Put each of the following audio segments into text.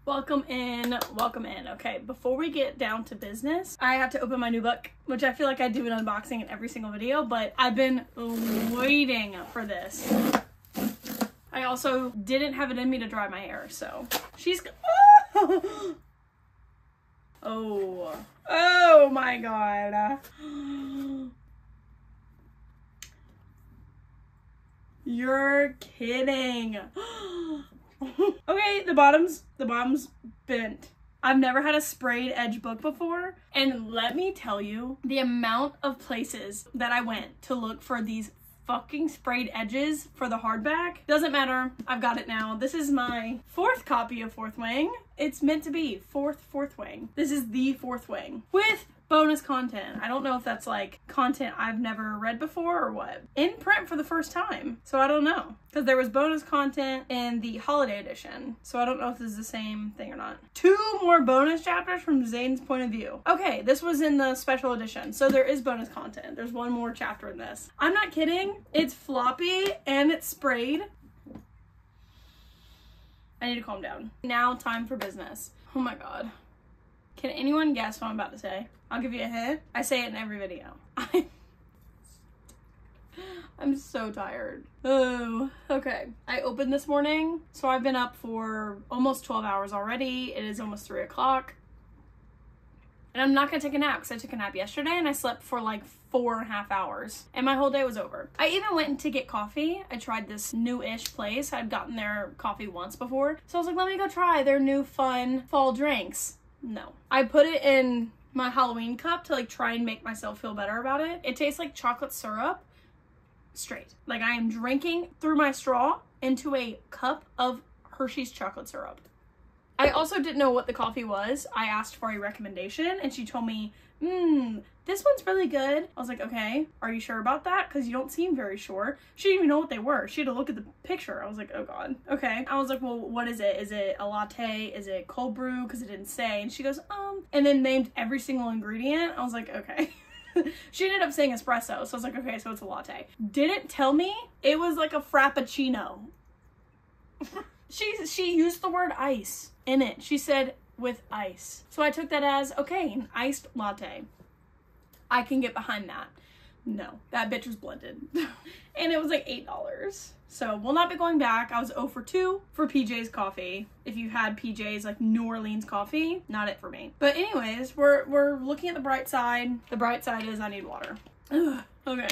Welcome in, welcome in. Okay, before we get down to business, I have to open my new book, which I feel like I do an unboxing in every single video, but I've been waiting for this. I also didn't have it in me to dry my hair, so she's... Oh my god. You're kidding. Okay, the bottom's bent. I've never had a sprayed edge book before, and let me tell you, the amount of places that I went to look for these fucking sprayed edges for the hardback. Doesn't matter, I've got it now. This is my fourth copy of Fourth Wing. It's meant to be fourth wing. This is the fourth wing with bonus content. I don't know if that's like content I've never read before or what. In print for the first time, so I don't know. Because there was bonus content in the holiday edition, so I don't know if this is the same thing or not. 2 more bonus chapters from Zane's point of view. Okay, this was in the special edition, so there is bonus content. There's 1 more chapter in this. I'm not kidding. It's floppy and it's sprayed. I need to calm down. Now, time for business. Oh my god. Can anyone guess what I'm about to say? I'll give you a hint. I say it in every video. I'm so tired. Oh, okay. I opened this morning, so I've been up for almost 12 hours already. It is almost 3 o'clock. And I'm not gonna take a nap because I took a nap yesterday and I slept for like 4.5 hours and my whole day was over. I even went to get coffee. I tried this new-ish place. I'd gotten their coffee once before. So I was like, let me go try their new fun fall drinks. No. I put it in my Halloween cup to like try and make myself feel better about it. It tastes like chocolate syrup straight. Like I am drinking through my straw into a cup of Hershey's chocolate syrup. I also didn't know what the coffee was. I asked for a recommendation and she told me, this one's really good. I was like, okay, are you sure about that? Because you don't seem very sure. She didn't even know what they were. She had to look at the picture. I was like, oh god. Okay. I was like, well, what is it? Is it a latte? Is it cold brew? Because it didn't say. And she goes, and then named every single ingredient. I was like, okay. She ended up saying espresso. So I was like, okay, so it's a latte. Didn't tell me it was like a frappuccino. She used the word ice in it. She said with ice. So I took that as, okay, an iced latte. I can get behind that. No, that bitch was blended. And it was like $8. So we'll not be going back. I was 0 for 2 for PJ's coffee. If you had PJ's like New Orleans coffee, not it for me. But anyways, we're looking at the bright side. The bright side is I need water. Ugh. Okay.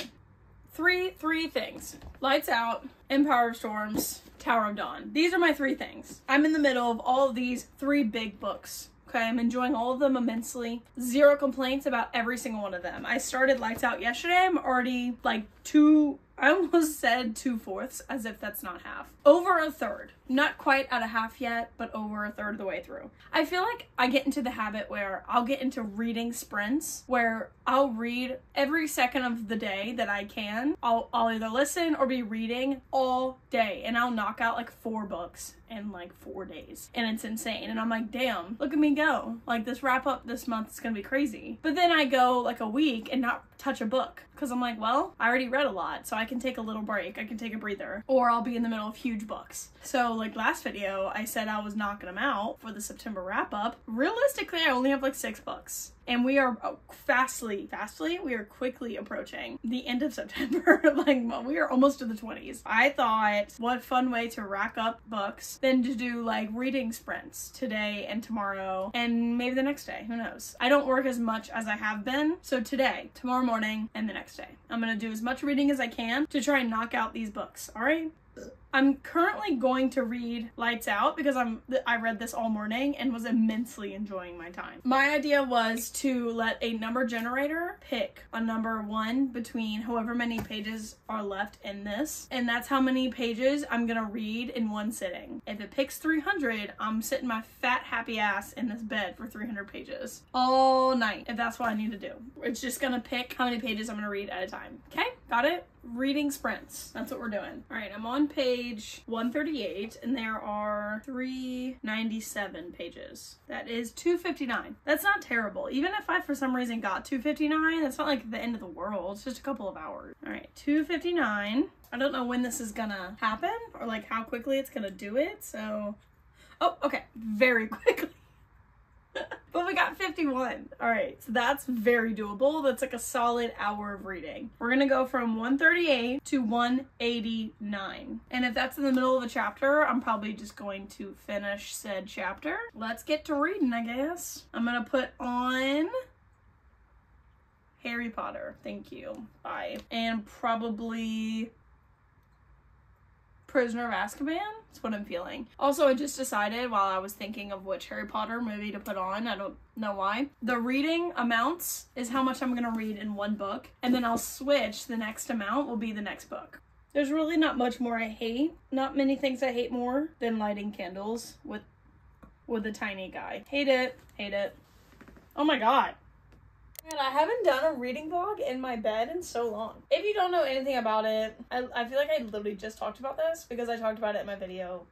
Three things. Lights Out, Empire of Storms, Tower of Dawn. These are my 3 things. I'm in the middle of all of these 3 big books. Okay, I'm enjoying all of them immensely. 0 complaints about every single one of them. I started Lights Out yesterday. I'm already like I almost said 2/4, as if that's not half. Over a third. Not quite at a half yet, but over a third of the way through. I feel like I get into the habit where I'll get into reading sprints, where I'll read every second of the day that I can. I'll either listen or be reading all day, and I'll knock out like 4 books in like 4 days. And it's insane. And I'm like, damn, look at me go. Like this wrap up this month is gonna be crazy. But then I go like a week and not touch a book. Because I'm like, well, I already read a lot, so I can take a little break. I can take a breather. Or I'll be in the middle of huge books. So like last video, I said I was knocking them out for the September wrap up. Realistically, I only have like 6 books. And we are we are quickly approaching the end of September. Like, we are almost to the 20s. I thought, what fun way to rack up books than to do like reading sprints today and tomorrow and maybe the next day. Who knows? I don't work as much as I have been. So today, tomorrow morning, and the next day, I'm gonna do as much reading as I can to try and knock out these books. All right? I'm currently going to read Lights Out because I read this all morning and was immensely enjoying my time. My idea was to let a number generator pick a number 1 between however many pages are left in this, and that's how many pages I'm gonna read in one sitting. If it picks 300, I'm sitting my fat happy ass in this bed for 300 pages all night, if that's what I need to do. It's just gonna pick how many pages I'm gonna read at a time. Okay, got it? Reading sprints. That's what we're doing. All right, I'm on page 138 and there are 397 pages. That is 259. That's not terrible. Even if I for some reason got 259, that's not like the end of the world. It's just a couple of hours. All right, 259. I don't know when this is gonna happen or like how quickly it's gonna do it. So Oh, okay, very quickly. But we got 51. All right, so that's very doable. That's like a solid hour of reading. We're gonna go from 138 to 189. And if that's in the middle of a chapter, I'm probably just going to finish said chapter. Let's get to reading, I guess. I'm gonna put on Harry Potter. Thank you. Bye. And probably Prisoner of Azkaban. That's what I'm feeling. Also, I just decided while I was thinking of which Harry Potter movie to put on, I don't know why, the reading amounts is how much I'm gonna read in one book, and then I'll switch. The next amount will be the next book. There's really not much more I hate. Not many things I hate more than lighting candles with a tiny guy. Hate it. Hate it. Oh my god. And I haven't done a reading vlog in my bed in so long. If you don't know anything about it, I feel like I literally just talked about this because I talked about it in my video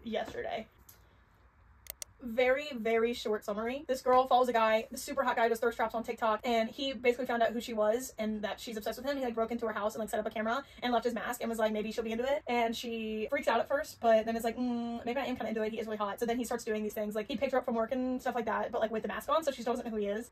yesterday. Very, very short summary. This girl follows a guy, the super hot guy does thirst traps on TikTok, and he basically found out who she was and that she's obsessed with him. He like broke into her house and like set up a camera and left his mask and was like, maybe she'll be into it. And she freaks out at first, but then it's like, maybe I am kind of into it. He is really hot. So then he starts doing these things. Like he picked her up from work and stuff like that, but like with the mask on, so she still doesn't know who he is.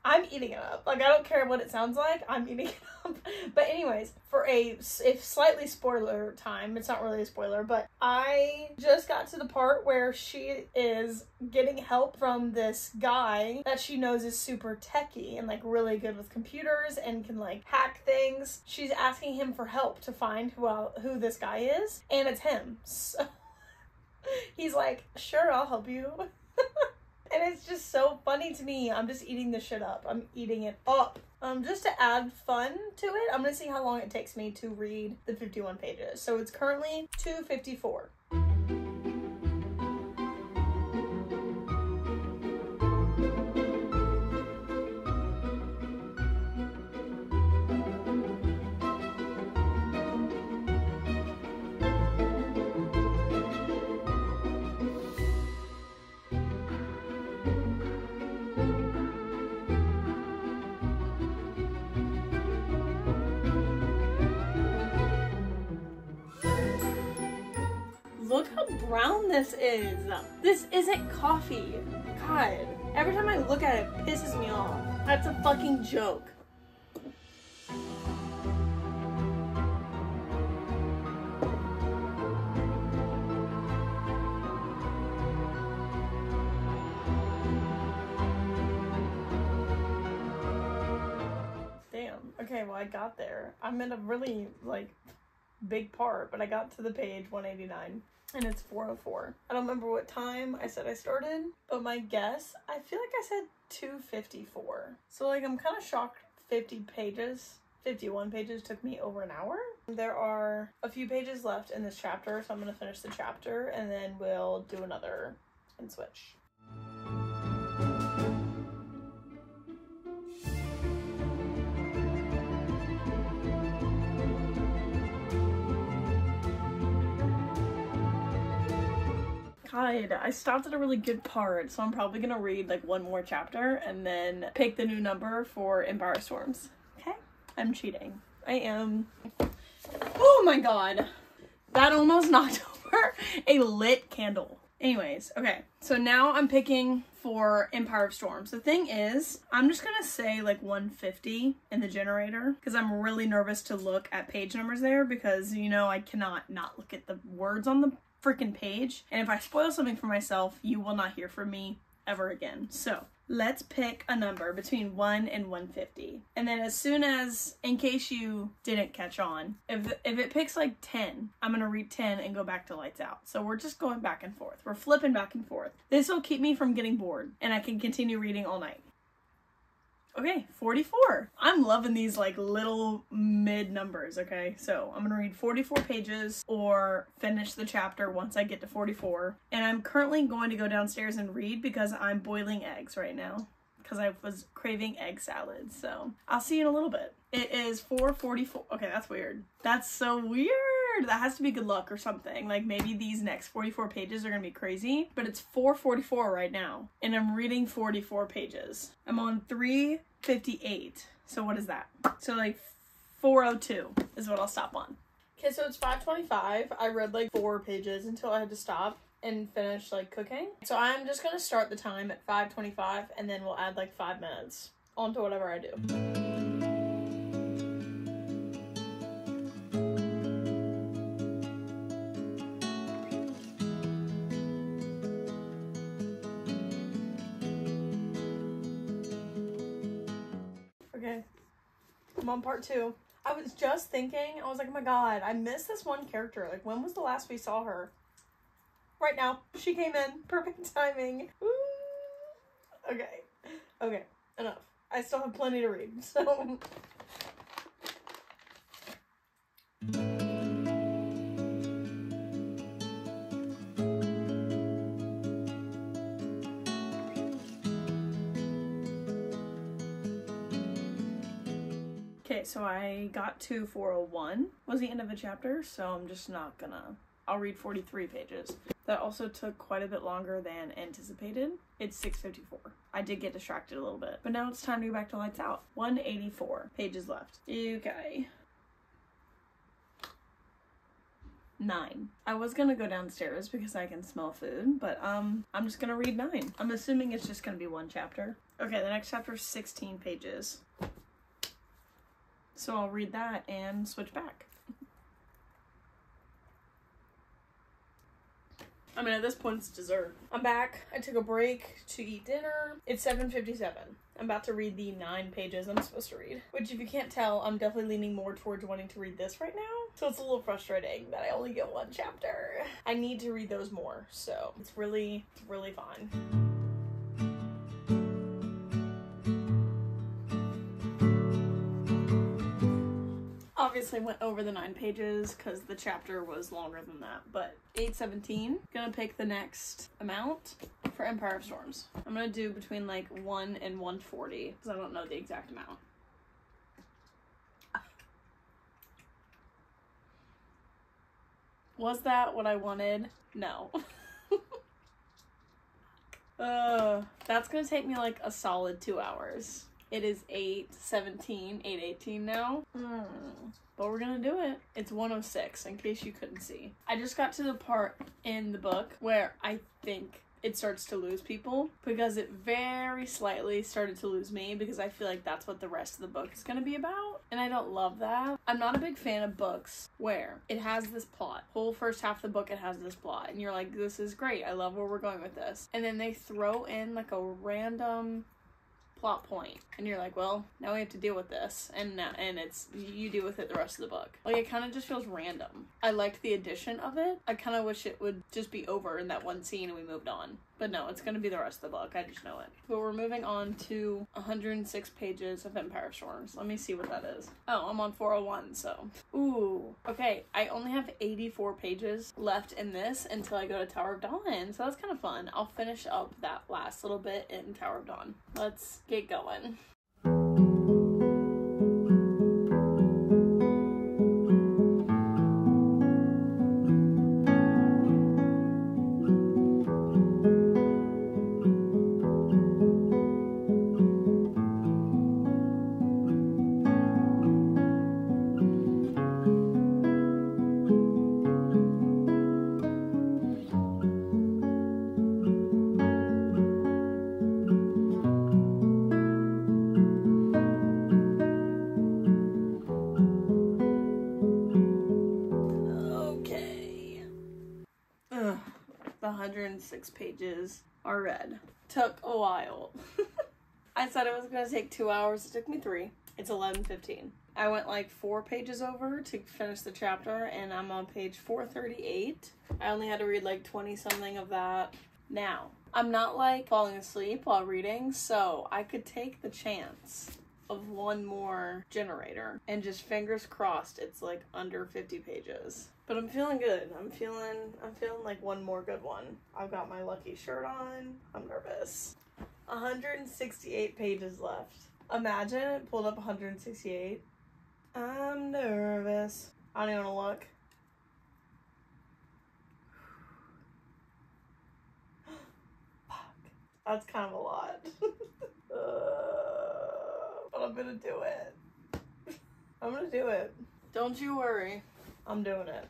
I'm eating it up. Like, I don't care what it sounds like. I'm eating it up. But anyways, for if slightly spoiler time, it's not really a spoiler, but I just got to the part where she is getting help from this guy that she knows is super techie and like really good with computers and can like hack things. She's asking him for help to find who this guy is, and it's him. So he's like, sure, I'll help you. And it's just so funny to me. I'm just eating this shit up. I'm eating it up. Just to add fun to it, I'm gonna see how long it takes me to read the 51 pages. So it's currently 2:54. Look how brown this is. This isn't coffee. God, every time I look at it, it pisses me off. That's a fucking joke. Damn. Okay, well I got there. I'm in a really, like, big part, but I got to the page 189 and it's 4:04. I don't remember what time I said I started, but my guess, I feel like I said 2:54. So like I'm kind of shocked 51 pages took me over an hour. There are a few pages left in this chapter, so I'm gonna finish the chapter and then we'll do another and switch. God, I stopped at a really good part, so I'm probably gonna read like one more chapter and then pick the new number for Empire Storms. Okay? I'm cheating. I am. Oh my god. That almost knocked over a lit candle. Anyways, okay. So now I'm picking for Empire of Storms. The thing is, I'm just gonna say like 150 in the generator because I'm really nervous to look at page numbers there because, you know, I cannot not look at the words on the freaking page, and if I spoil something for myself, you will not hear from me ever again. So let's pick a number between 1 and 150, and then as soon as, in case you didn't catch on, if it picks like 10, I'm gonna read 10 and go back to lights out. So we're just going back and forth. We're flipping back and forth. This will keep me from getting bored and I can continue reading all night. Okay, 44. I'm loving these like little mid numbers, okay? So I'm gonna read 44 pages or finish the chapter once I get to 44. And I'm currently going to go downstairs and read because I'm boiling eggs right now because I was craving egg salad. So I'll see you in a little bit. It is 4:44. Okay, that's weird. That's so weird. That has to be good luck or something. Like maybe these next 44 pages are gonna be crazy, but it's 4:44 right now and I'm reading 44 pages. I'm on 3:58. So what is that? So like 4:02 is what I'll stop on. Okay, so it's 5:25. I read like 4 pages until I had to stop. and finish like cooking. So I'm just gonna start the time at 5:25 and then we'll add like 5 minutes onto whatever I do. Okay, I'm on part 2. I was just thinking, I was like, oh my god, I missed this one character. Like, when was the last we saw her? Right now. She came in. Perfect timing. Ooh. Okay. Okay. Enough. I still have plenty to read, so... Okay, so I got to 401 was the end of a chapter, so I'm just not gonna... I'll read 43 pages. That also took quite a bit longer than anticipated. It's 6:54. I did get distracted a little bit, but now it's time to go back to lights out. 184 pages left. Okay. 9. I was gonna go downstairs because I can smell food, but I'm just gonna read 9. I'm assuming it's just gonna be one chapter. Okay, the next chapter is 16 pages. So I'll read that and switch back. I mean, at this point, it's dessert. I'm back. I took a break to eat dinner. It's 7:57. I'm about to read the 9 pages I'm supposed to read. Which, if you can't tell, I'm definitely leaning more towards wanting to read this right now. So it's a little frustrating that I only get 1 chapter. I need to read those more, so it's really fine. Obviously went over the 9 pages because the chapter was longer than that, but 8:17. Gonna pick the next amount for Empire of Storms. I'm gonna do between like 1 and 140 because I don't know the exact amount. Was that what I wanted? No. That's gonna take me like a solid 2 hours. It is 8:17, 8:18 now. But we're gonna do it. It's 106, in case you couldn't see. I just got to the part in the book where I think it starts to lose people, because it very slightly started to lose me, because I feel like that's what the rest of the book is gonna be about, and I don't love that. I'm not a big fan of books where it has this plot. Whole first half of the book, it has this plot, and you're like, this is great, I love where we're going with this. And then they throw in like a random plot point, and you're like, well, now we have to deal with this, and it's you deal with it the rest of the book. Like, it kind of just feels random. I liked the addition of it. I kind of wish it would just be over in that one scene and we moved on, but no, it's gonna be the rest of the book. I just know it. But we're moving on to 106 pages of Empire of Storms. Let me see what that is. Oh, I'm on 401, so ooh, okay. I only have 84 pages left in this until I go to Tower of Dawn, so that's kind of fun. I'll finish up that last little bit in Tower of Dawn. Let's get going. The 106 pages are read. Took a while. I said it was gonna take 2 hours. It took me 3. It's 11:15. I went like 4 pages over to finish the chapter, and I'm on page 438. I only had to read like 20 something of that. Now, I'm not like falling asleep while reading, so I could take the chance of one more generator and just fingers crossed it's like under 50 pages. But I'm feeling good. I'm feeling like one more good one. I've got my lucky shirt on. I'm nervous. 168 pages left. Imagine it pulled up 168. I'm nervous. I don't even want to look. Fuck. That's kind of a lot. But I'm gonna do it. I'm gonna do it. Don't you worry. I'm doing it.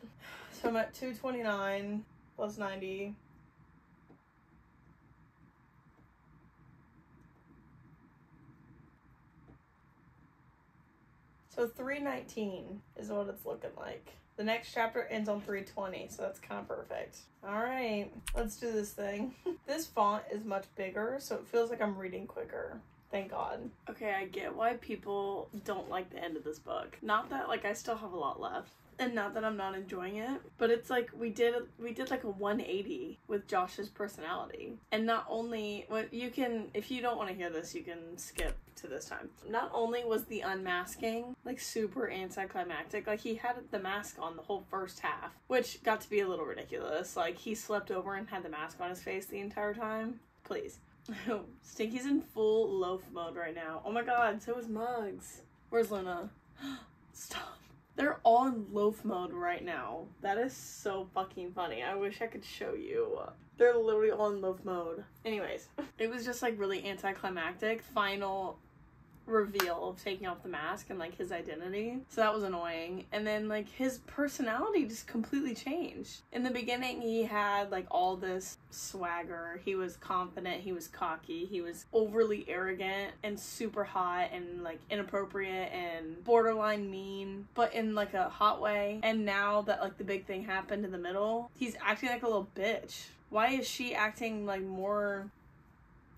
So I'm at 229 plus 90. So 319 is what it's looking like. The next chapter ends on 320, so that's kind of perfect. All right, let's do this thing. This font is much bigger, so it feels like I'm reading quicker. Thank God. Okay, I get why people don't like the end of this book. Not that, like, I still have a lot left. And not that I'm not enjoying it, but it's like we did like a 180 with Josh's personality. And not only, what you can, if you don't want to hear this, you can skip to this time. Not only was the unmasking like super anticlimactic, like he had the mask on the whole first half, which got to be a little ridiculous. Like he slept over and had the mask on his face the entire time. Please. Stinky's in full loaf mode right now. Oh my God, so is Muggs. Where's Luna? Stop. They're all in loaf mode right now. That is so fucking funny. I wish I could show you. They're literally all in loaf mode. Anyways, it was just like really anticlimactic. Final reveal of taking off the mask and like his identity, so that was annoying. And then like his personality just completely changed. In the beginning he had like all this swagger, he was confident, he was cocky, he was overly arrogant and super hot and like inappropriate and borderline mean, but in like a hot way. And now that like the big thing happened in the middle, he's acting like a little bitch. Why is she acting like more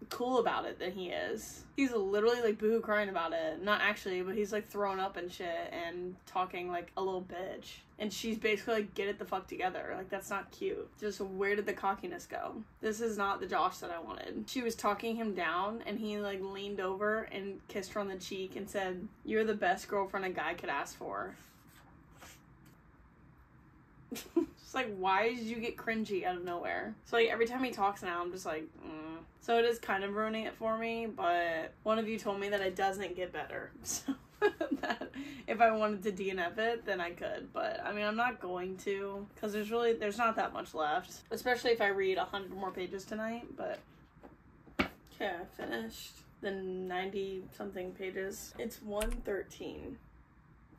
cool about it than he is? He's literally like boohoo crying about it. Not actually, but he's like throwing up and shit and talking like a little bitch. And she's basically like, get it the fuck together. Like, that's not cute. Just where did the cockiness go? This is not the Josh that I wanted. She was talking him down and he like leaned over and kissed her on the cheek and said, "You're the best girlfriend a guy could ask for." It's like, why did you get cringy out of nowhere? So like every time he talks now, I'm just like, So it is kind of ruining it for me, but one of you told me that it doesn't get better. So that if I wanted to DNF it, then I could. But I mean, I'm not going to, because there's not that much left. Especially if I read 100 more pages tonight, but okay, I finished the 90 something pages. It's 1:13.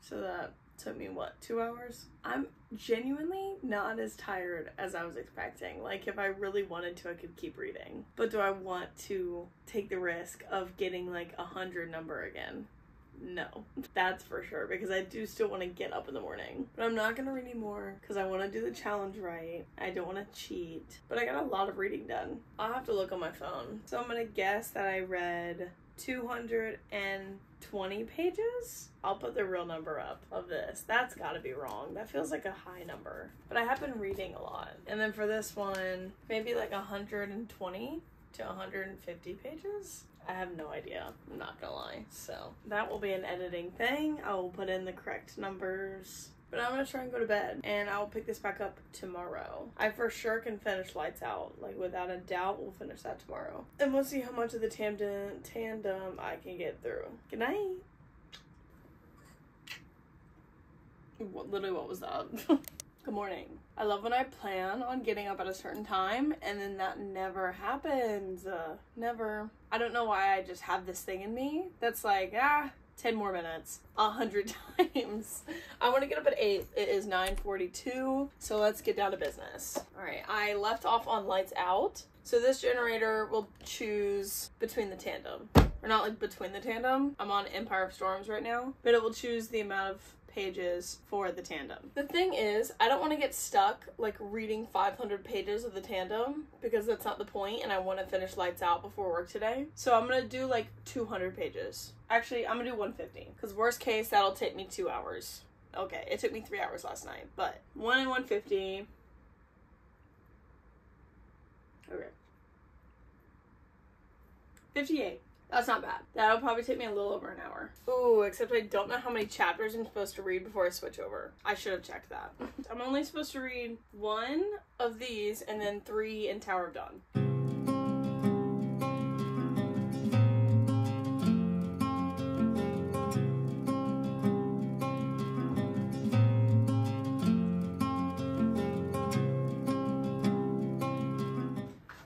So that took me what, 2 hours? I'm genuinely not as tired as I was expecting. Like if I really wanted to, I could keep reading. But do I want to take the risk of getting like 100 number again? No, that's for sure, because I do still want to get up in the morning. But I'm not gonna read anymore because I want to do the challenge right. I don't want to cheat, but I got a lot of reading done. I'll have to look on my phone. So I'm gonna guess that I read 220 pages. I'll put the real number up of this. That's gotta be wrong. That feels like a high number. But I have been reading a lot. And then for this one, maybe like 120 to 150 pages. I have no idea. I'm not gonna lie. So that will be an editing thing. I will put in the correct numbers. But I'm gonna try and go to bed, and I'll pick this back up tomorrow. I for sure can finish Lights Out. Like, without a doubt, we'll finish that tomorrow. And we'll see how much of the tandem I can get through. Good night. Literally, what was that? Good morning. I love when I plan on getting up at a certain time, and then that never happens. Never. I don't know why I just have this thing in me that's like, 10 more minutes, 100 times. I want to get up at 8. It is 9:42, so let's get down to business. All right, I left off on Lights Out. So this generator will choose between the tandem. Or not like between the tandem. I'm on Empire of Storms right now, but it will choose the amount of pages for the tandem. The thing is, I don't want to get stuck like reading 500 pages of the tandem, because that's not the point, and I want to finish Lights Out before work today. So I'm gonna do like 200 pages. Actually, I'm gonna do 150, because worst case, that'll take me 2 hours. Okay, it took me 3 hours last night, but 1 and 150. Okay. 58. That's not bad. That'll probably take me a little over an hour. Ooh, except I don't know how many chapters I'm supposed to read before I switch over. I should have checked that. I'm only supposed to read 1 of these and then 3 in Tower of Dawn.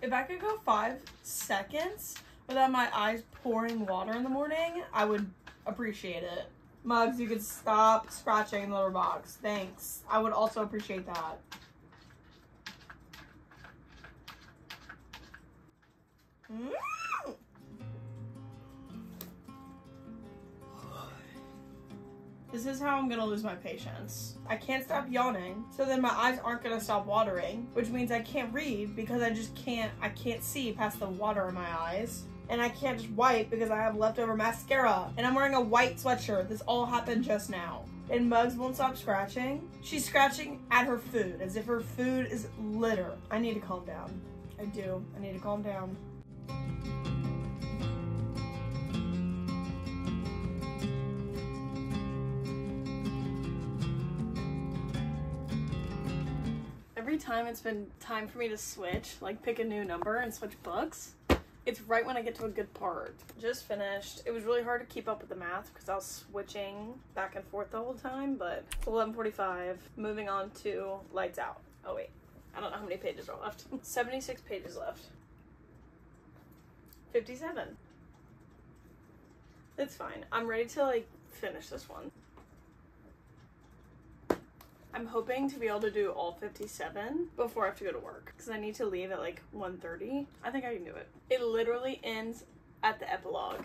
If I could go 5 seconds without my eyes pouring water in the morning, I would appreciate it. Muggs, you could stop scratching the litter box. Thanks. I would also appreciate that. This is how I'm gonna lose my patience. I can't stop yawning, so then my eyes aren't gonna stop watering, which means I can't read because I can't see past the water in my eyes. And I can't just wipe because I have leftover mascara. And I'm wearing a white sweatshirt. This all happened just now. And Muggs won't stop scratching. She's scratching at her food as if her food is litter. I need to calm down. I do. I need to calm down. Every time it's been time for me to switch, like pick a new number and switch books, it's right when I get to a good part. Just finished. It was really hard to keep up with the math because I was switching back and forth the whole time, but it's 11:45. Moving on to Lights Out. Oh wait, I don't know how many pages are left. 76 pages left. 57. It's fine. I'm ready to like finish this one. I'm hoping to be able to do all 57 before I have to go to work because I need to leave at like 1:30. I think I can do it. It literally ends at the epilogue.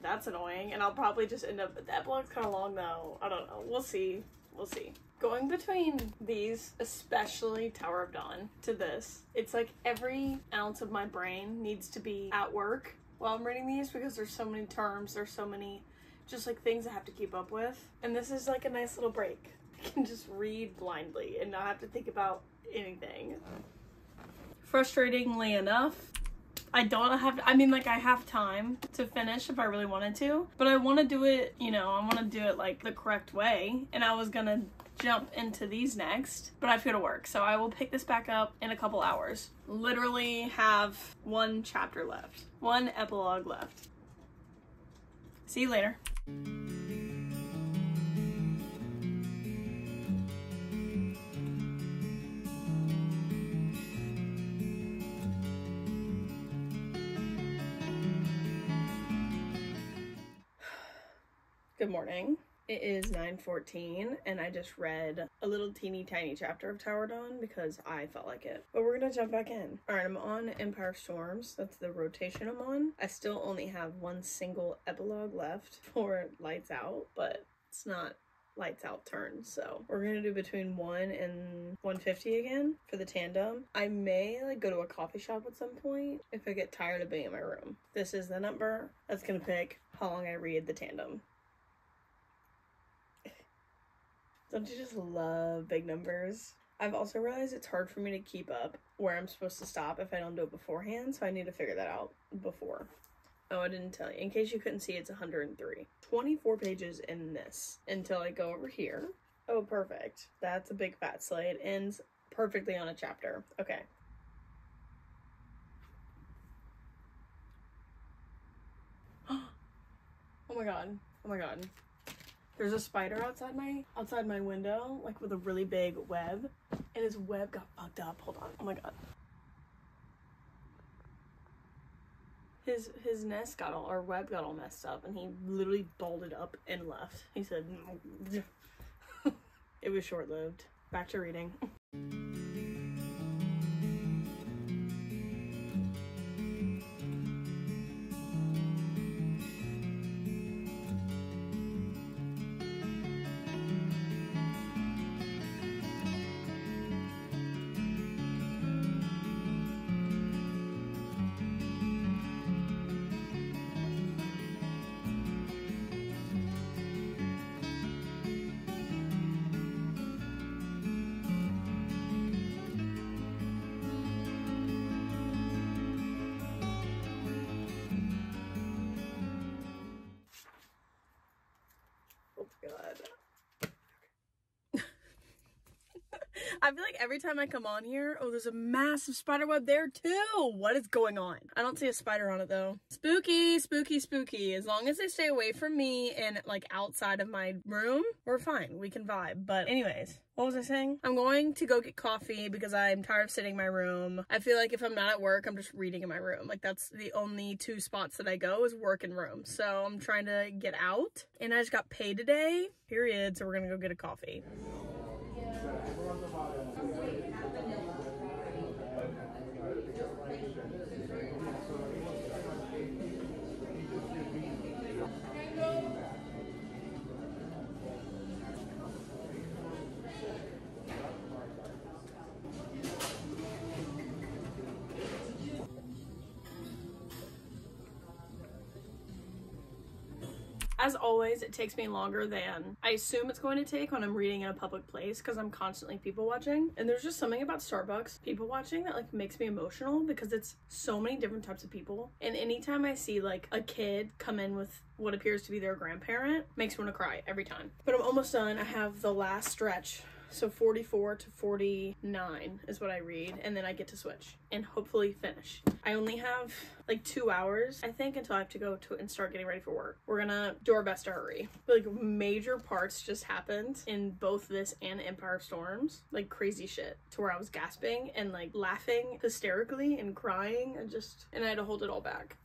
That's annoying, and I'll probably just end up, the epilogue's kind of long though. I don't know. We'll see. We'll see. Going between these, especially Tower of Dawn, to this, it's like every ounce of my brain needs to be at work while I'm reading these because there's so many terms, there's so many just like things I have to keep up with. And this is like a nice little break. I can just read blindly and not have to think about anything. Frustratingly enough, I don't have, I mean, like I have time to finish if I really wanted to, but I want to do it, you know, I want to do it like the correct way. And I was gonna jump into these next, but I have to go to work. So I will pick this back up in a couple hours. Literally have one chapter left, one epilogue left. See you later. Good morning. It is 9:14 and I just read a little teeny tiny chapter of Tower Dawn because I felt like it. But we're gonna jump back in. Alright, I'm on Empire Storms. That's the rotation I'm on. I still only have one single epilogue left for Lights Out, but it's not Lights Out turn, so we're gonna do between 1 and 150 again for the tandem. I may like go to a coffee shop at some point if I get tired of being in my room. This is the number that's gonna pick how long I read the tandem. Don't you just love big numbers? I've also realized it's hard for me to keep up where I'm supposed to stop if I don't do it beforehand, so I need to figure that out before. Oh, I didn't tell you. In case you couldn't see, it's 103. 24 pages in this until I go over here. Oh, perfect. That's a big fat sleigh. It ends perfectly on a chapter. Okay. Oh my god. Oh my god. There's a spider outside my window, like with a really big web, and his web got fucked up. Hold on. Oh my god. His nest got all, or web got all messed up, and he literally balled up and left. He said, it was short-lived. Back to reading. I feel like every time I come on here, oh, there's a massive spider web there too. What is going on? I don't see a spider on it though. Spooky, spooky, spooky. As long as they stay away from me and like outside of my room, we're fine. We can vibe. But anyways, what was I saying? I'm going to go get coffee because I'm tired of sitting in my room. I feel like if I'm not at work, I'm just reading in my room. Like that's the only two spots that I go is work and room. So I'm trying to get out and I just got paid today, period. So we're gonna go get a coffee. As always, it takes me longer than I assume it's going to take when I'm reading in a public place because I'm constantly people watching. And there's just something about Starbucks people watching that like makes me emotional because it's so many different types of people. And anytime I see like a kid come in with what appears to be their grandparent, makes me want to cry every time. But I'm almost done. I have the last stretch. So 44 to 49 is what I read, and then I get to switch and hopefully finish. I only have like 2 hours, I think, until I have to go to and start getting ready for work. We're gonna do our best to hurry. But, like, major parts just happened in both this and Empire Storms, like crazy shit, to where I was gasping and like laughing hysterically and crying and I had to hold it all back.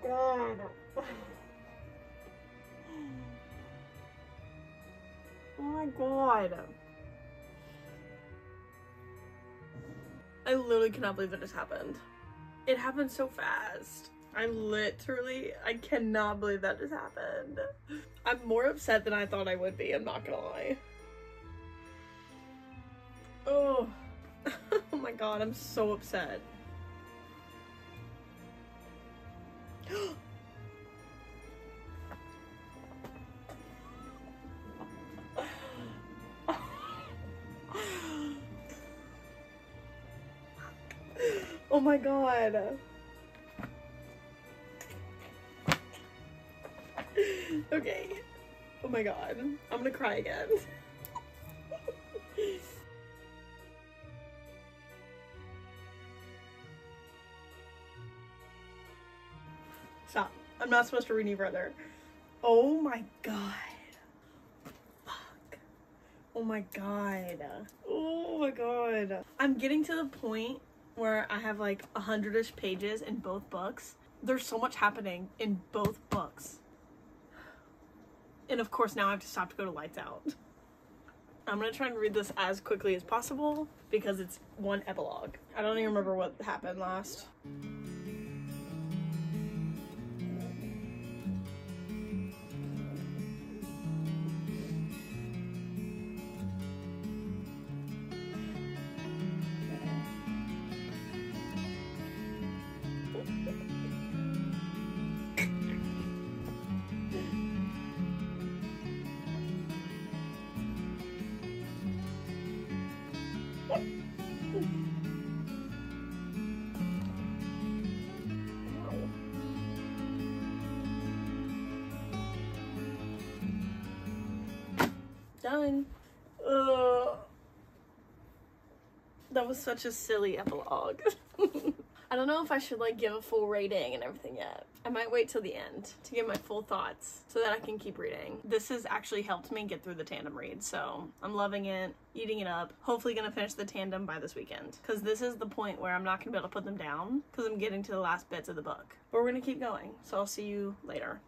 God. Oh my God. I literally cannot believe that just happened. It happened so fast. I cannot believe that just happened. I'm more upset than I thought I would be, I'm not gonna lie. Oh. Oh my God, I'm so upset. Oh my God. Okay. Oh my God. I'm gonna cry again. Stop. I'm not supposed to read any further. Oh my God. Fuck. Oh my God. Oh my God. I'm getting to the point where I have like 100-ish pages in both books. There's so much happening in both books. And of course now I have to stop to go to lights out. I'm gonna try and read this as quickly as possible because it's one epilogue. I don't even remember what happened last. Done. That was such a silly epilogue. I don't know if I should like give a full rating and everything yet. I might wait till the end to give my full thoughts so that I can keep reading. This has actually helped me get through the tandem read, so I'm loving it, eating it up. Hopefully gonna finish the tandem by this weekend because this is the point where I'm not gonna be able to put them down because I'm getting to the last bits of the book. But we're gonna keep going, so I'll see you later.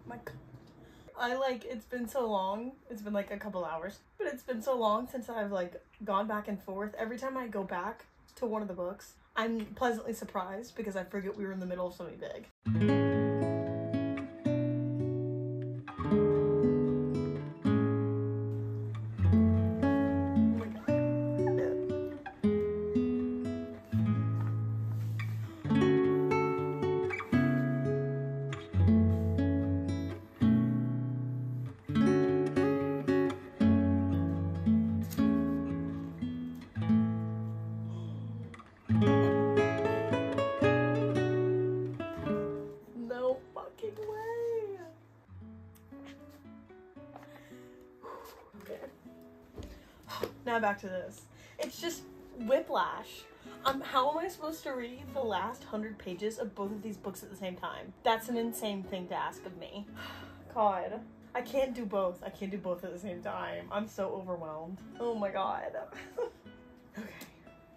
My God. It's been so long. It's been like a couple hours, but it's been so long since I've like gone back and forth. Every time I go back to one of the books, I'm pleasantly surprised because I forget we were in the middle of something big. No fucking way. Okay. Now back to this. It's just whiplash. How am I supposed to read the last 100 pages of both of these books at the same time? That's an insane thing to ask of me. God. I can't do both. I can't do both at the same time. I'm so overwhelmed. Oh my God. Okay.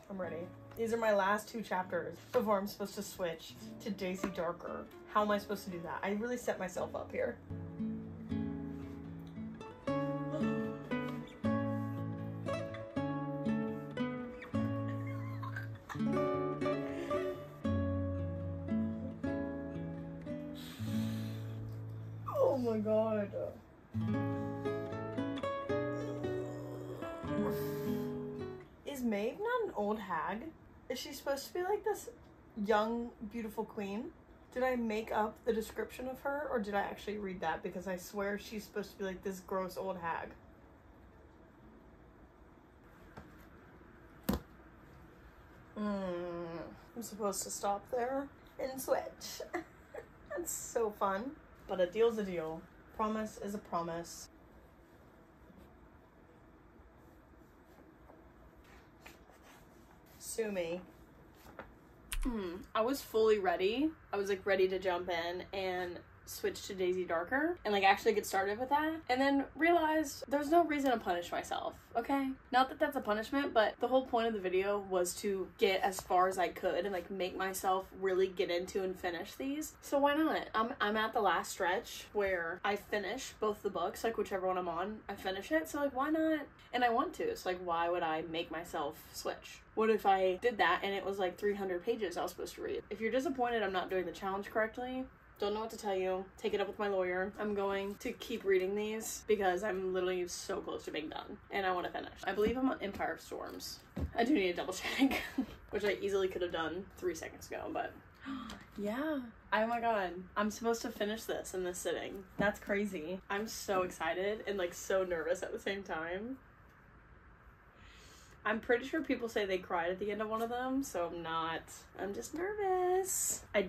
I'm ready. These are my last 2 chapters before I'm supposed to switch to Daisy Darker. How am I supposed to do that? I really set myself up here. Oh my god. Is Maeve not an old hag? Is she supposed to be like this young, beautiful queen? Did I make up the description of her, or did I actually read that? Because I swear she's supposed to be like this gross old hag. I'm supposed to stop there and switch. That's so fun. But a deal's a deal. Promise is a promise. Sue me. I was fully ready. I was like ready to jump in and switch to Daisy Darker and like actually get started with that, and then realized there's no reason to punish myself, okay? Not that that's a punishment, but the whole point of the video was to get as far as I could and like make myself really get into and finish these. So why not? I'm at the last stretch where I finish both the books, like whichever one I'm on, I finish it, so like why not? And I want to, so like why would I make myself switch? What if I did that and it was like 300 pages I was supposed to read? If you're disappointed I'm not doing the challenge correctly, don't know what to tell you. Take it up with my lawyer. I'm going to keep reading these because I'm literally so close to being done and I want to finish. I believe I'm on Empire of Storms. I do need to double check, which I easily could have done 3 seconds ago, but yeah. Oh my god. I'm supposed to finish this in this sitting. That's crazy. I'm so excited and like so nervous at the same time. I'm pretty sure people say they cried at the end of one of them, so I'm not. I'm just nervous. I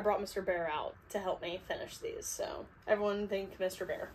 brought Mr. Bear out to help me finish these, so everyone thank Mr. Bear.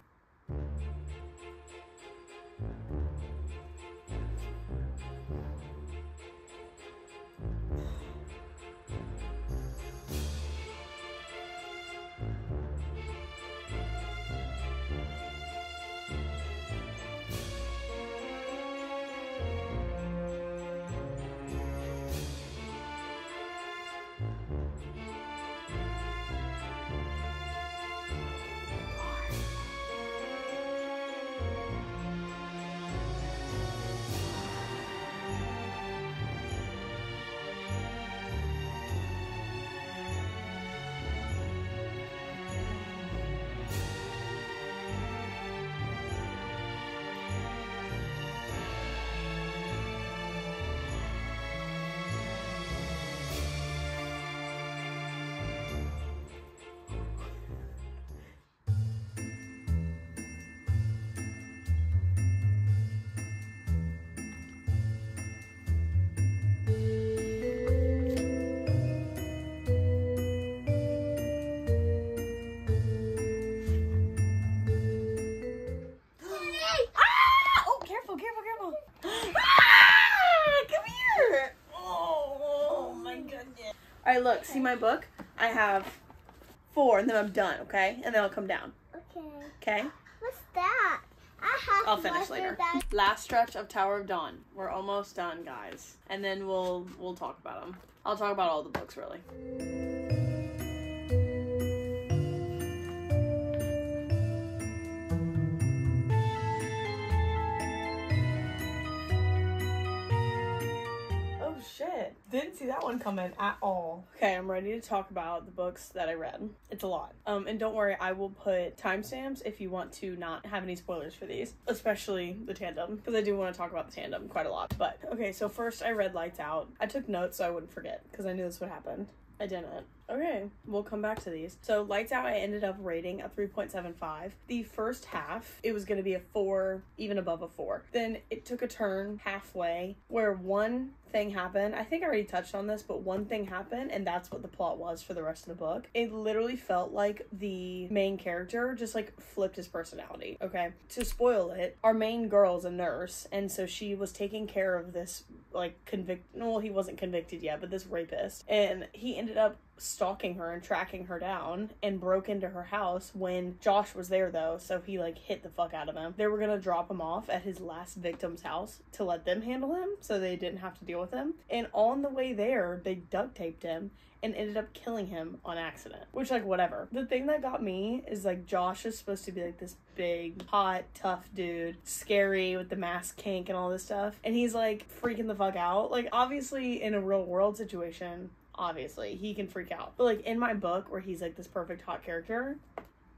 Alright, look, see my book? I have 4 and then I'm done, okay? And then I'll come down. Okay. Okay? What's that? I'll finish later. Last stretch of Tower of Dawn. We're almost done, guys. And then we'll talk about them. I'll talk about all the books, really. Shit. Didn't see that one coming at all. Okay, I'm ready to talk about the books that I read. It's a lot. And don't worry, I will put timestamps if you want to not have any spoilers for these, especially the tandem, because I do want to talk about the tandem quite a lot. But okay, so first I read Lights Out. I took notes so I wouldn't forget because I knew this would happen. I didn't. Okay, we'll come back to these. So Lights Out, I ended up rating a 3.75. The first half, it was going to be a 4, even above a 4. Then it took a turn halfway where one thing happened. I think I already touched on this, but one thing happened and that's what the plot was for the rest of the book. It literally felt like the main character just like flipped his personality, okay? To spoil it, our main girl is a nurse, and so she was taking care of this like he wasn't convicted yet, but this rapist, and he ended up stalking her and tracking her down and broke into her house when Josh was there, though, so he, like, hit the fuck out of him. They were gonna drop him off at his last victim's house to let them handle him so they didn't have to deal with him. And on the way there, they duct taped him and ended up killing him on accident. Which, like, whatever. The thing that got me is, like, Josh is supposed to be, like, this big, hot, tough dude. Scary with the mask kink and all this stuff. And he's, like, freaking the fuck out. Like, obviously, in a real world situation, obviously, he can freak out. But, like, in my book, where he's, like, this perfect hot character,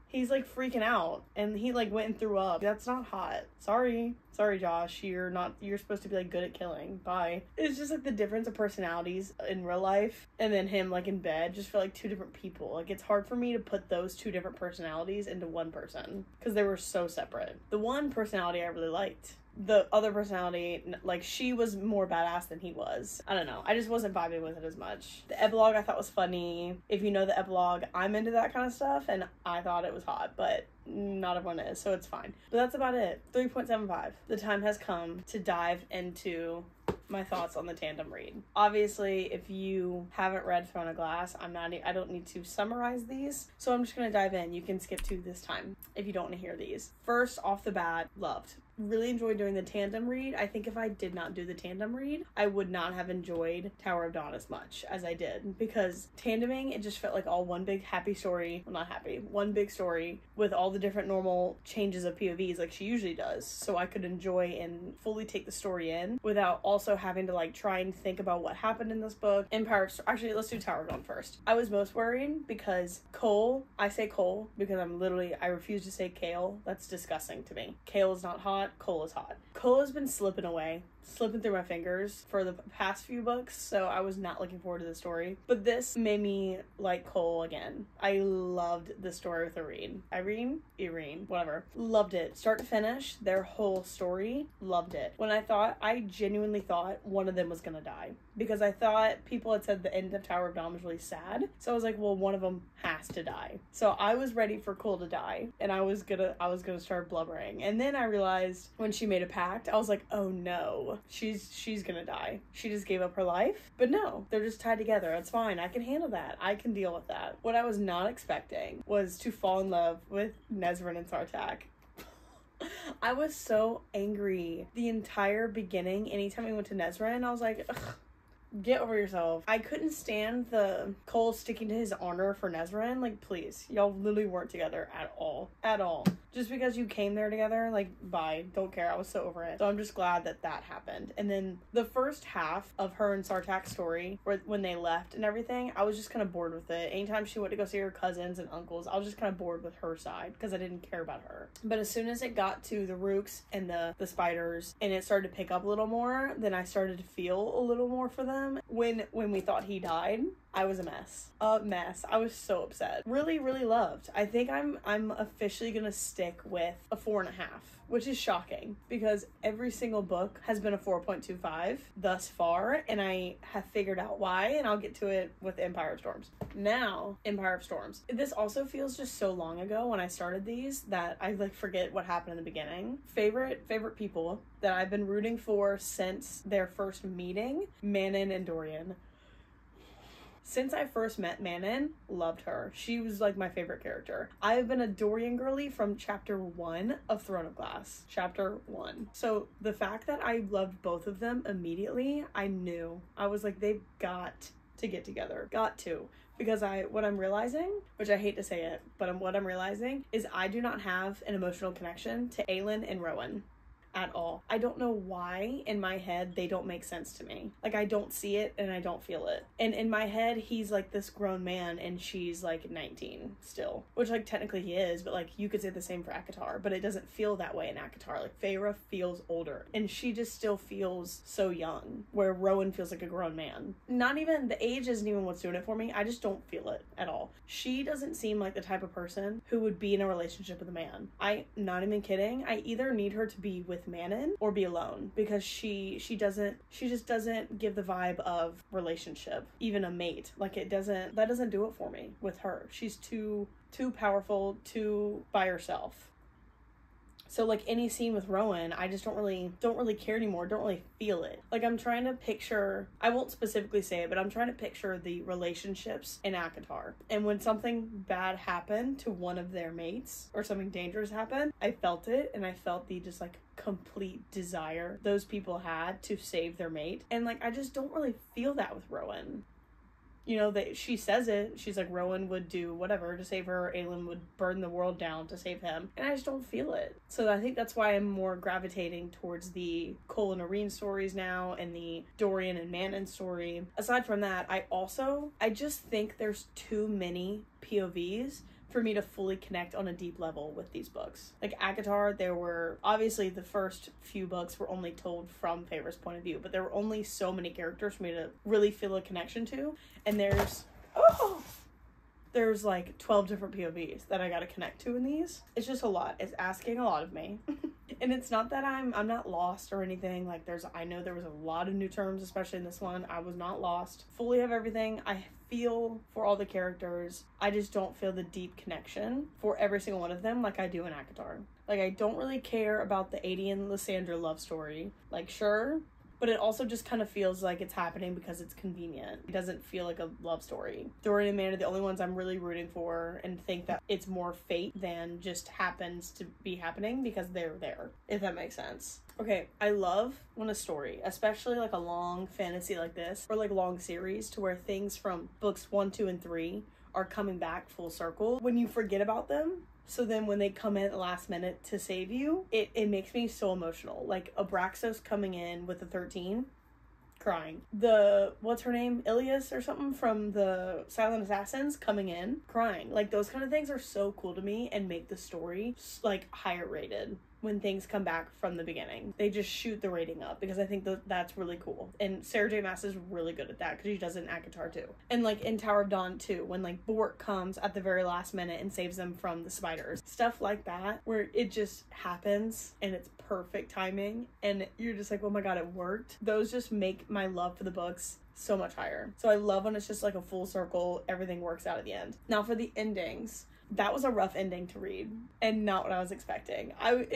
he's, like, freaking out. And he, like, went and threw up. That's not hot. Sorry, Josh. You're supposed to be, like, good at killing. Bye. It's just, like, the difference of personalities in real life and then him, like, in bed just feel like two different people. Like, it's hard for me to put those two different personalities into one person because they were so separate. The one personality I really liked. The other personality, like, she was more badass than he was. I don't know. I just wasn't vibing with it as much. The epilogue I thought was funny. If you know the epilogue, I'm into that kind of stuff, and I thought it was hot, but not everyone is, so it's fine. But that's about it. 3.75. The time has come to dive into my thoughts on the tandem read. Obviously, if you haven't read Throne of Glass, I don't need to summarize these, so I'm just gonna dive in. You can skip to this time if you don't want to hear these. First, off the bat, loved. Really enjoyed doing the tandem read. I think if I did not do the tandem read, I would not have enjoyed Tower of Dawn as much as I did, because tandeming, it just felt like all one big happy story. Well, not happy. One big story with all the different normal changes of POVs like she usually does, so I could enjoy and fully take the story in without also having to, like, try and think about what happened in this book. Actually, let's do Tower of Dawn first. I was most worried because Cole, I say Cole because I refuse to say Kale. That's disgusting to me. Kale is not hot. Cole is hot. Cole has been slipping through my fingers for the past few books, so I was not looking forward to the story. But this made me like Cole again. I loved the story with Irene, whatever. Loved it. Start to finish, their whole story, loved it. I genuinely thought one of them was gonna die, because I thought people had said the end of Tower of Dawn was really sad, so I was like, well, one of them has to die. So I was ready for Cole to die, and I was gonna start blubbering. And then I realized when she made a pact, I was like, oh no, she's gonna die. She just gave up her life. But no, they're just tied together. It's fine. I can handle that. I can deal with that. What I was not expecting was to fall in love with Nezran and Sartak. I was so angry the entire beginning. Anytime we went to Nezran, I was like, ugh, get over yourself. I couldn't stand the Cole sticking to his honor for Nezran. Like, please, y'all literally weren't together at all. At all. Just because you came there together, like, bye. Don't care. I was so over it. So I'm just glad that happened. And then the first half of her and Sartak's story, when they left and everything, I was just kind of bored with it. Anytime she went to go see her cousins and uncles, I was just kind of bored with her side because I didn't care about her. But as soon as it got to the Rooks and the spiders and it started to pick up a little more, then I started to feel a little more for them. When we thought he died, I was a mess. I was so upset. Really, really loved. I think I'm officially gonna stick with a 4.5, which is shocking because every single book has been a 4.25 thus far, and I have figured out why, and I'll get to it with Empire of Storms. Now, Empire of Storms. This also feels just so long ago when I started these that I, like, forget what happened in the beginning. Favorite people that I've been rooting for since their first meeting, Manon and Dorian. Since I first met Manon, loved her. She was, like, my favorite character. I have been a Dorian girly from chapter 1 of Throne of Glass. Chapter 1. So the fact that I loved both of them immediately, I knew. I was like, they've got to get together. Got to. Because what I'm realizing, which I hate to say it, but what I'm realizing is I do not have an emotional connection to Aelin and Rowan. At all. I don't know why in my head they don't make sense to me. Like, I don't see it and I don't feel it. And in my head, he's like this grown man and she's like 19 still. Which, like, technically he is, but, like, you could say the same for ACOTAR, but it doesn't feel that way in ACOTAR. Like, Feyre feels older and she just still feels so young, where Rowan feels like a grown man. Not even, the age isn't even what's doing it for me. I just don't feel it at all. She doesn't seem like the type of person who would be in a relationship with a man. I'm not even kidding. I either need her to be with Manon or be alone, because she just doesn't give the vibe of relationship, even a mate. Like, that doesn't do it for me with her. She's too powerful, too by herself. So like any scene with Rowan, I just don't really care anymore, don't really feel it. Like I'm trying to picture, I won't specifically say it, but I'm trying to picture the relationships in ACOTAR. And when something bad happened to one of their mates or something dangerous happened, I felt it, and I felt the just like complete desire those people had to save their mate. And like I just don't really feel that with Rowan. You know, that she says it. She's like, Rowan would do whatever to save her. Aelin would burn the world down to save him. And I just don't feel it. So I think that's why I'm more gravitating towards the Cole and Irene stories now and the Dorian and Manon story. Aside from that, I just think there's too many POVs for me to fully connect on a deep level with these books. Like ACOTAR, there were, obviously the first few books were only told from Favor's point of view, but there were only so many characters for me to really feel a connection to. And there's like 12 different POVs that I gotta connect to in these. It's just a lot. It's asking a lot of me. And it's not that I'm not lost or anything. Like I know there was a lot of new terms, especially in this one. I was not lost. Fully have everything. I feel for all the characters. I just don't feel the deep connection for every single one of them like I do in ACOTAR. Like I don't really care about the Adie and Lysandra love story. Like sure, but it also just kind of feels like it's happening because it's convenient. It doesn't feel like a love story. Dorian and Amanda are the only ones I'm really rooting for and think that it's more fate than just happens to be happening because they're there, if that makes sense. Okay, I love when a story, especially like a long fantasy like this, or like long series to where things from books 1, 2, and 3 are coming back full circle when you forget about them. So then when they come in at the last minute to save you, it makes me so emotional. Like Abraxos coming in with the 13, crying. What's her name? Ilias or something from the Silent Assassins coming in, crying. Like those kind of things are so cool to me and make the story like higher rated. When things come back from the beginning, they just shoot the rating up because I think that's really cool. And Sarah J Maas is really good at that because she does it in ACOTAR too. And like in Tower of Dawn too, when like Bort comes at the very last minute and saves them from the spiders. Stuff like that where it just happens and it's perfect timing and you're just like, oh my god, it worked. Those just make my love for the books so much higher. So I love when it's just like a full circle, everything works out at the end. Now for the endings, that was a rough ending to read and not what I was expecting. I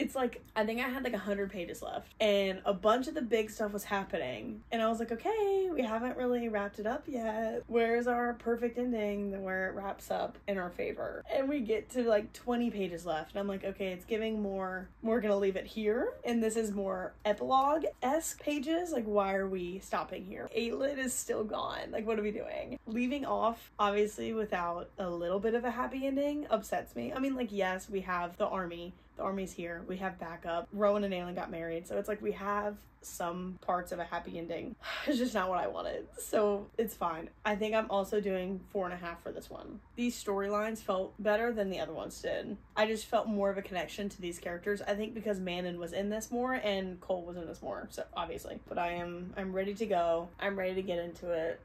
think I had like 100 pages left and a bunch of the big stuff was happening and I was like, okay, we haven't really wrapped it up yet. Where's our perfect ending where it wraps up in our favor? And we get to like 20 pages left and I'm like, okay, it's giving more, we're gonna leave it here, and this is more epilogue-esque pages. Like, why are we stopping here? Aelin is still gone. Like, what are we doing? Leaving off obviously without a little bit of a happy ending upsets me. I mean, like, yes, we have the army. The army's here. We have backup. Rowan and Aelin got married. So it's like we have some parts of a happy ending. It's just not what I wanted. So it's fine. I think I'm also doing 4.5 for this one. These storylines felt better than the other ones did. I just felt more of a connection to these characters. I think because Manon was in this more and Cole was in this more. So obviously. But I'm ready to go. I'm ready to get into it.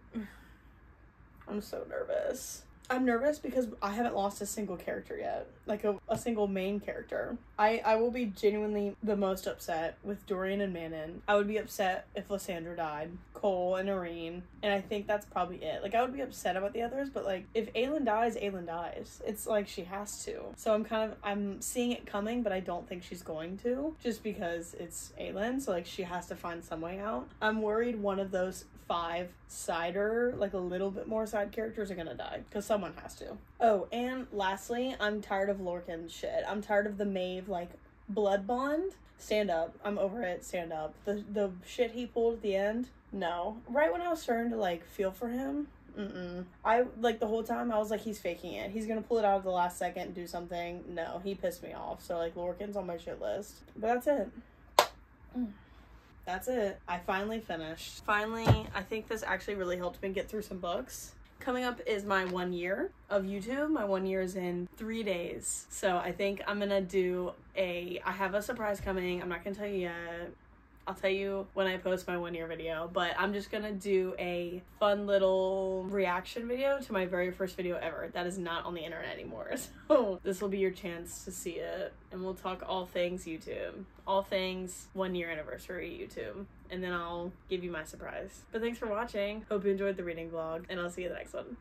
I'm so nervous. I'm nervous because I haven't lost a single character yet. Like a single main character. I will be genuinely the most upset with Dorian and Manon. I would be upset if Lysandra died. Cole and Irene. And I think that's probably it. Like, I would be upset about the others, but like, if Aelin dies, Aelin dies. It's like she has to. So I'm seeing it coming, but I don't think she's going to. Just because it's Aelin, so like she has to find some way out. I'm worried one of those 5 sider, like a little bit more side characters are gonna die. Because someone has to. Oh, and lastly, I'm tired of Lorcan's shit. I'm tired of the Maeve, like, blood bond. Stand up. I'm over it. Stand up. The shit he pulled at the end, no. Right when I was starting to, like, feel for him, I, like, the whole time, I was like, he's faking it. He's gonna pull it out at the last second and do something. No, he pissed me off. So, like, Lorcan's on my shit list. But that's it. That's it. I finally finished. Finally, I think this actually really helped me get through some books. Coming up is my 1 year of YouTube. My 1 year is in 3 days. So I think I'm gonna do I have a surprise coming. I'm not gonna tell you yet. I'll tell you when I post my 1 year video, but I'm just gonna do a fun little reaction video to my very first video ever. That is not on the internet anymore. So this will be your chance to see it. And we'll talk all things YouTube. All things 1 year anniversary YouTube. And then I'll give you my surprise. But thanks for watching. Hope you enjoyed the reading vlog, and I'll see you in the next one.